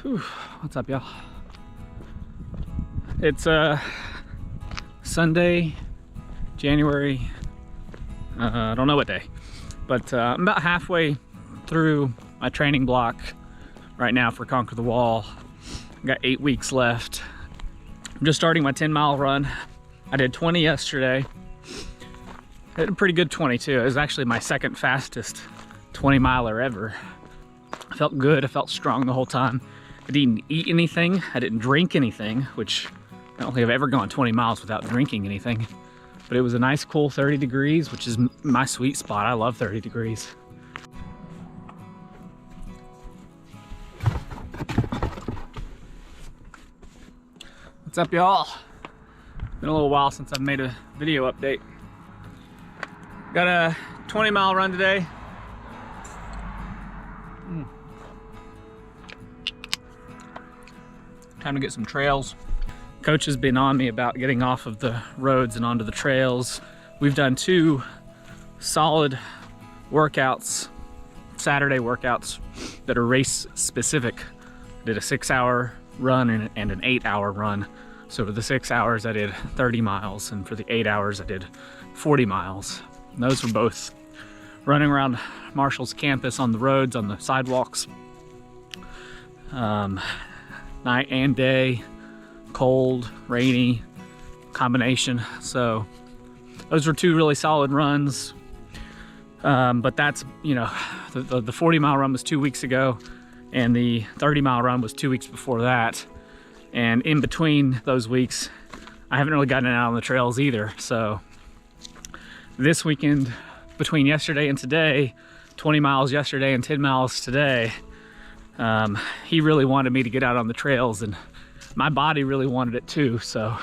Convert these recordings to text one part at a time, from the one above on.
Whew. What's up, y'all? It's Sunday, January, I don't know what day, but I'm about halfway through my training block right now for Conquer the Wall. I've got 8 weeks left. I'm just starting my 10-mile run. I did 20 yesterday. I did a pretty good 22. It was actually my second fastest 20-miler ever. I felt good, I felt strong the whole time. I didn't eat anything, I didn't drink anything, which I don't think I've ever gone 20 miles without drinking anything. But it was a nice cool 30 degrees, which is my sweet spot. I love 30 degrees. What's up, y'all? Been a little while since I've made a video update. Got a 20-mile run today. Time to get some trails. Coach has been on me about getting off of the roads and onto the trails. We've done 2 solid workouts, Saturday workouts that are race specific. I did a 6-hour run and an 8-hour run. So for the 6 hours I did 30 miles and for the 8 hours I did 40 miles. And those were both running around Marshall's campus on the roads, on the sidewalks. Night and day, cold, rainy combination. So those were 2 really solid runs. But that's, you know, the 40-mile run was 2 weeks ago and the 30-mile run was 2 weeks before that. And in between those weeks, I haven't really gotten out on the trails either. So this weekend, between yesterday and today, 20 miles yesterday and 10 miles today, he really wanted me to get out on the trails and my body really wanted it too. So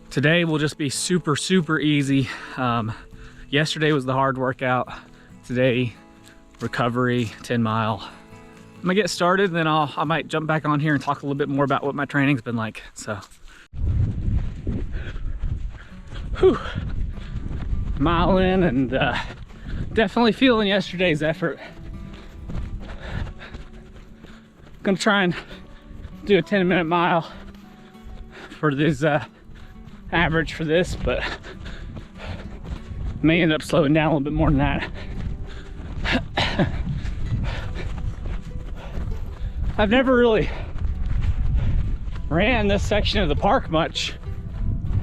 today will just be super, super easy. Yesterday was the hard workout. Today, recovery, 10 mile. I'm gonna get started and then I might jump back on here and talk a little bit more about what my training's been like. So, whew. Mile in and definitely feeling yesterday's effort. Gonna try and do a 10-minute mile for this average for this, but may end up slowing down a little bit more than that. I've never really ran this section of the park much,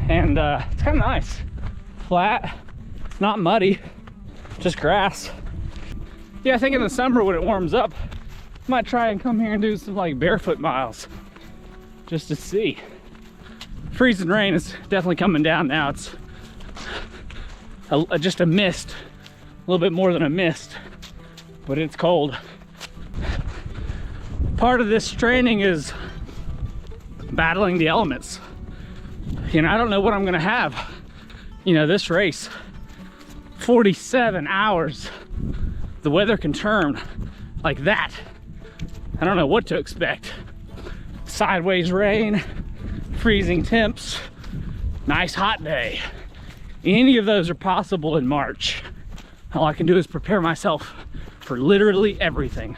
and it's kind of nice. Flat, not muddy, just grass. Yeah, I think in the summer when it warms up, I might try and come here and do some like barefoot miles just to see. Freezing rain is definitely coming down now. It's just a mist, a little bit more than a mist, but it's cold. Part of this training is battling the elements. You know, I don't know what I'm gonna have. You know, this race, 47 hours, the weather can turn like that. I don't know what to expect. Sideways rain, freezing temps, nice hot day. Any of those are possible in March. All I can do is prepare myself for literally everything.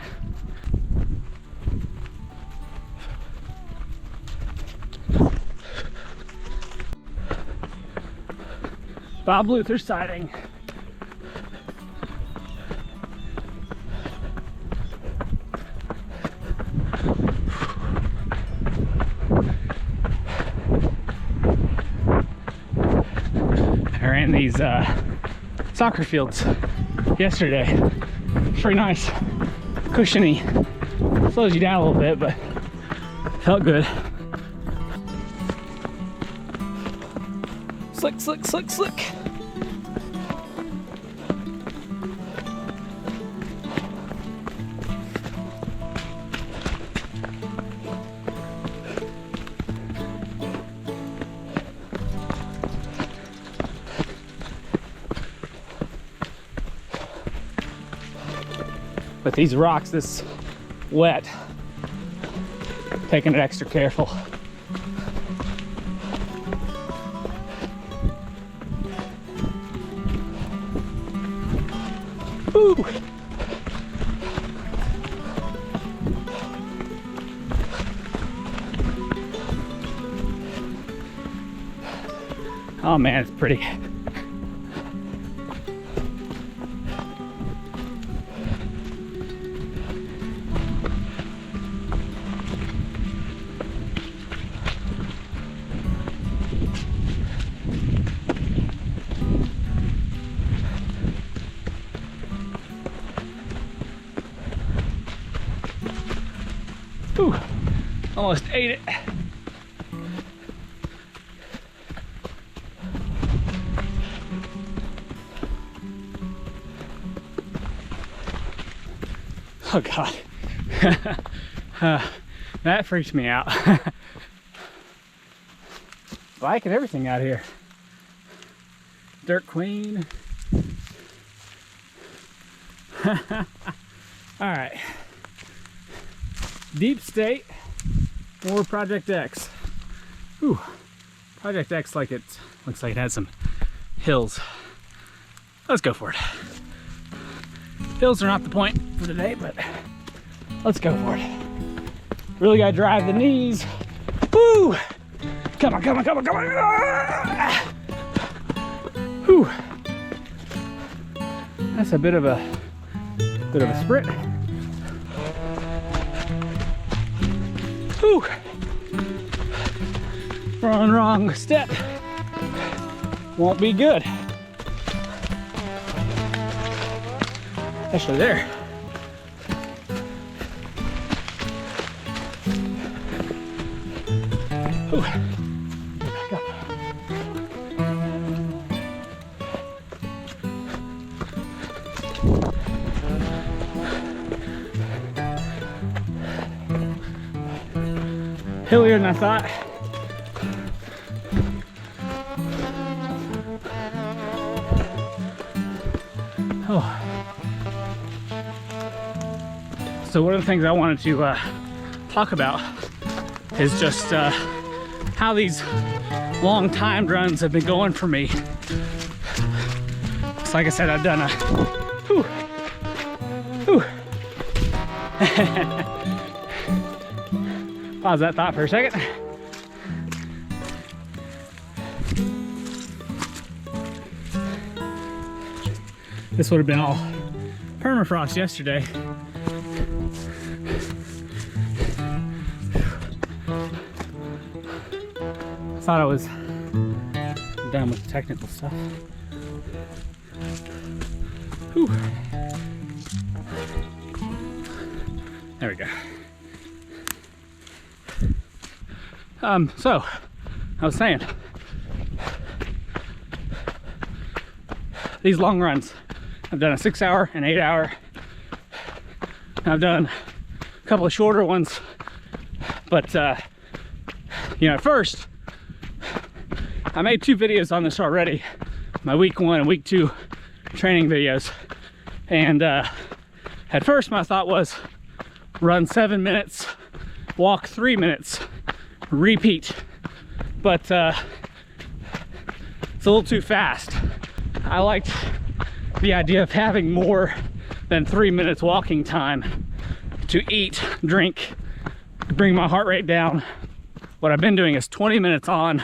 Bob Luther sighting. I ran these soccer fields yesterday. Pretty nice, cushiony. Slows you down a little bit, but felt good. Slick, slick, slick, slick. With these rocks this wet, taking it extra careful. Ooh. Oh man, it's pretty. Whew, almost ate it. Oh God, that freaks me out. Bike and everything out here. Dirt Queen. All right. Deep State or Project X. Ooh, Project X looks like it has some hills. Let's go for it. Hills are not the point for today, but let's go for it. Really gotta drive the knees. Woo! Come on, come on, come on, come on! Ah! Whew. That's a bit of a sprint. Whew. Wrong step. Won't be good. Especially there. Ooh. Back up. Hillier than I thought. Oh. So one of the things I wanted to talk about is just how these long timed runs have been going for me. So like I said, I've done a pause that thought for a second. This would have been all permafrost yesterday. Thought I was done with the technical stuff. Whew. There we go. So I was saying, these long runs, I've done a 6 hour and 8 hour. I've done a couple of shorter ones, but you know, at first I made 2 videos on this already, my week 1 and week 2 training videos. And at first my thought was run 7 minutes, walk 3 minutes, repeat. But it's a little too fast. I liked the idea of having more than 3 minutes walking time to eat, drink, bring my heart rate down. What I've been doing is 20 minutes on,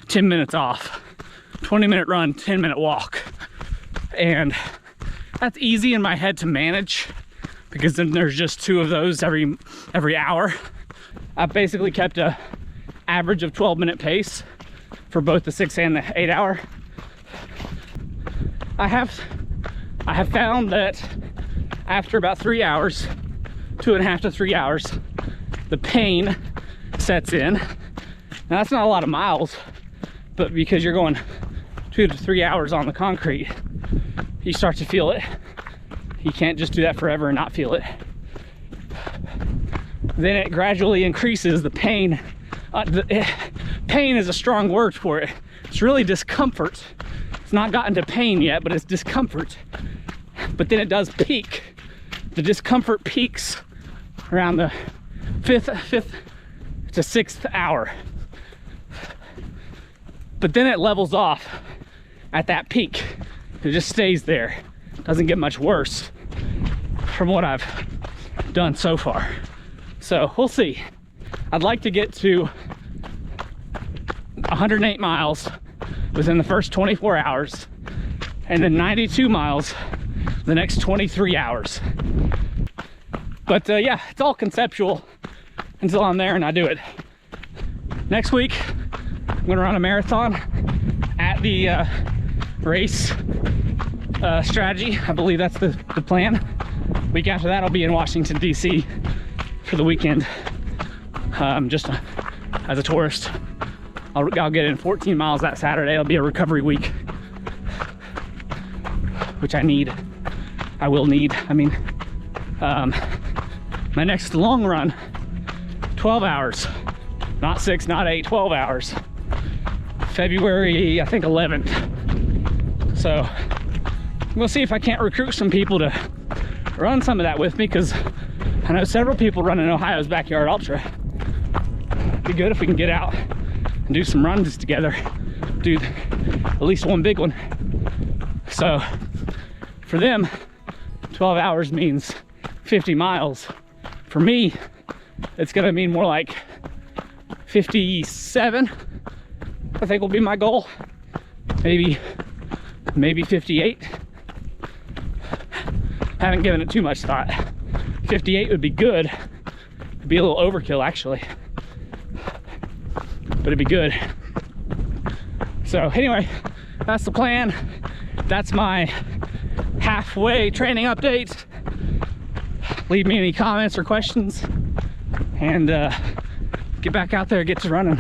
10 minutes off, 20-minute run, 10-minute walk. And that's easy in my head to manage because then there's just 2 of those every hour. I've basically kept a average of 12-minute pace for both the 6 and the 8 hour. I have found that after about 3 hours, 2.5 to 3 hours, the pain sets in. Now that's not a lot of miles, but because you're going 2 to 3 hours on the concrete, you start to feel it. You can't just do that forever and not feel it. Then it gradually increases the pain. Pain is a strong word for it. It's really discomfort. It's not gotten to pain yet, but it's discomfort. But then it does peak. The discomfort peaks around the fifth to 6th hour. But then it levels off at that peak. It just stays there. Doesn't get much worse from what I've done so far. So we'll see. I'd like to get to 108 miles within the first 24 hours, and then 92 miles the next 23 hours. But yeah, it's all conceptual until I'm there and I do it. Next week, I'm gonna run a marathon at the race strategy. I believe that's the plan. Week after that, I'll be in Washington, D.C. for the weekend, just as a tourist. I'll get in 14 miles that Saturday. It'll be a recovery week, which I need. I will need. I mean, my next long run, 12 hours, not 6, not 8, 12 hours. February, I think 11th. So we'll see if I can't recruit some people to run some of that with me, because I know several people running Ohio's Backyard Ultra. It'd be good if we can get out and do some runs together, do at least one big one. So for them, 12 hours means 50 miles. For me, it's gonna mean more like 57, I think will be my goal. Maybe 58. Haven't given it too much thought. 58 would be good. It'd be a little overkill actually, but it'd be good. So anyway, that's the plan. That's my halfway training update. Leave me any comments or questions, and get back out there, get to running.